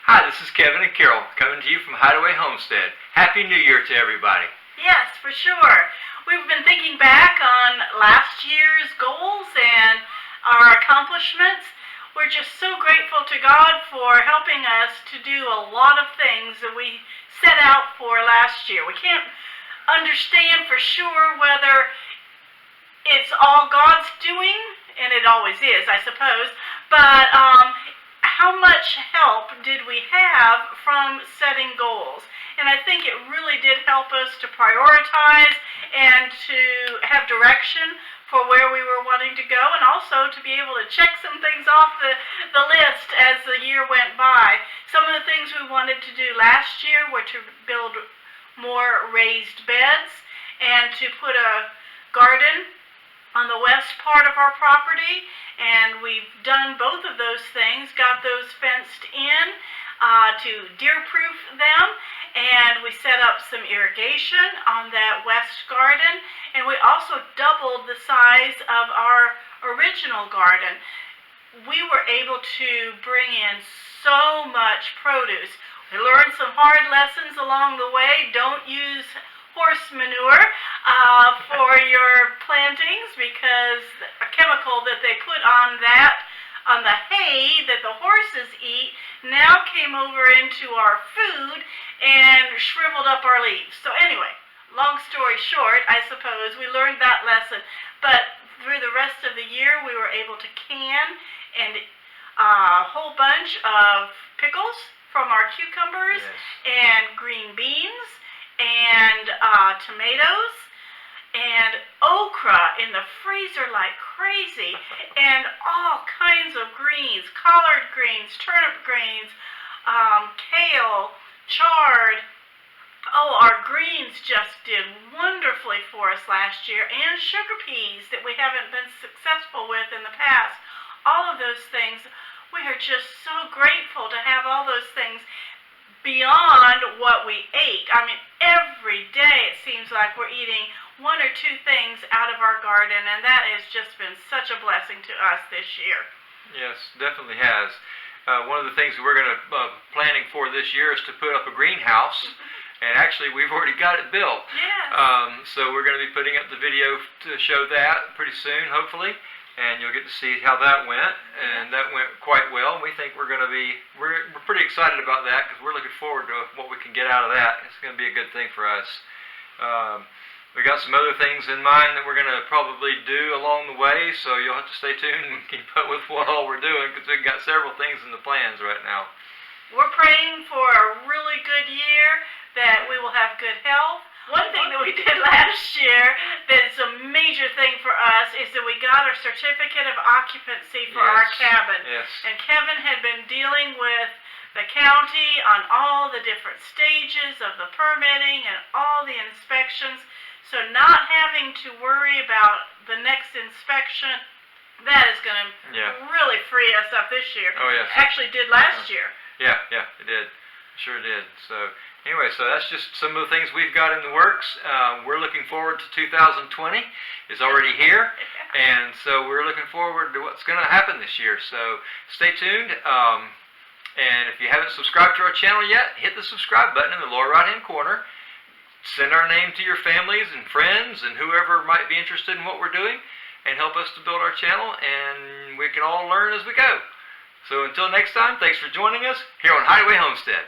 Hi, this is Kevin and Carol coming to you from Hideaway Homestead. Happy New Year to everybody. Yes, for sure. We've been thinking back on last year's goals and our accomplishments. We're just so grateful to God for helping us to do a lot of things that we set out for last year. We can't understand for sure whether it's all God's doing, and it always is, I suppose, but how much help did we have from setting goals? And I think it really did help us to prioritize and to have direction for where we were wanting to go, and also to be able to check some things off the list as the year went by. Some of the things we wanted to do last year were to build more raised beds and to put a garden on the west part of our property, and we've done both of those things, got those fenced in to deer-proof them, and we set up some irrigation on that west garden, and we also doubled the size of our original garden. We were able to bring in so much produce. We learned some hard lessons along the way. Don't use horse manure for your plantings, because a chemical that they put on the hay that the horses eat now came over into our food and shriveled up our leaves. So anyway, long story short, I suppose we learned that lesson, but through the rest of the year we were able to can and a whole bunch of pickles from our cucumbers, Yes. and green beans, and tomatoes, and okra in the freezer like crazy, and all kinds of greens, collard greens, turnip greens, kale, chard. Oh, our greens just did wonderfully for us last year, and sugar peas that we haven't been successful with in the past. All of those things, we are just so grateful to have all those things beyond what we ate. I mean, every day it seems like we're eating one or two things out of our garden, and that has just been such a blessing to us this year. Yes, definitely has. One of the things we're going to planning for this year is to put up a greenhouse, and actually we've already got it built. Yes. So we're going to be putting up the video to show that pretty soon, hopefully, and you'll get to see how that went, and that went quite well. We think we're pretty excited about that, because we're looking forward to what we can get out of that. It's going to be a good thing for us. We got some other things in mind that we're going to probably do along the way, so you'll have to stay tuned and keep up with what all we're doing, because we've got several things in the plans right now. We're praying for a really good year, that we will have good health. One thing that we did last year that is a major thing for us is that we got our certificate of occupancy for our cabin. Yes. And Kevin had been dealing with the county on all the different stages of the permitting and all the inspections. So not having to worry about the next inspection, that is going to really free us up this year. Oh, yes. Actually did last year. Yeah, it did. Sure did. So anyway, so that's just some of the things we've got in the works. We're looking forward to 2020. It's already here, and so we're looking forward to what's going to happen this year. So stay tuned. And if you haven't subscribed to our channel yet, hit the subscribe button in the lower right-hand corner. Send our name to your families and friends and whoever might be interested in what we're doing, and help us to build our channel, and we can all learn as we go. So until next time, thanks for joining us here on Hideaway Homestead.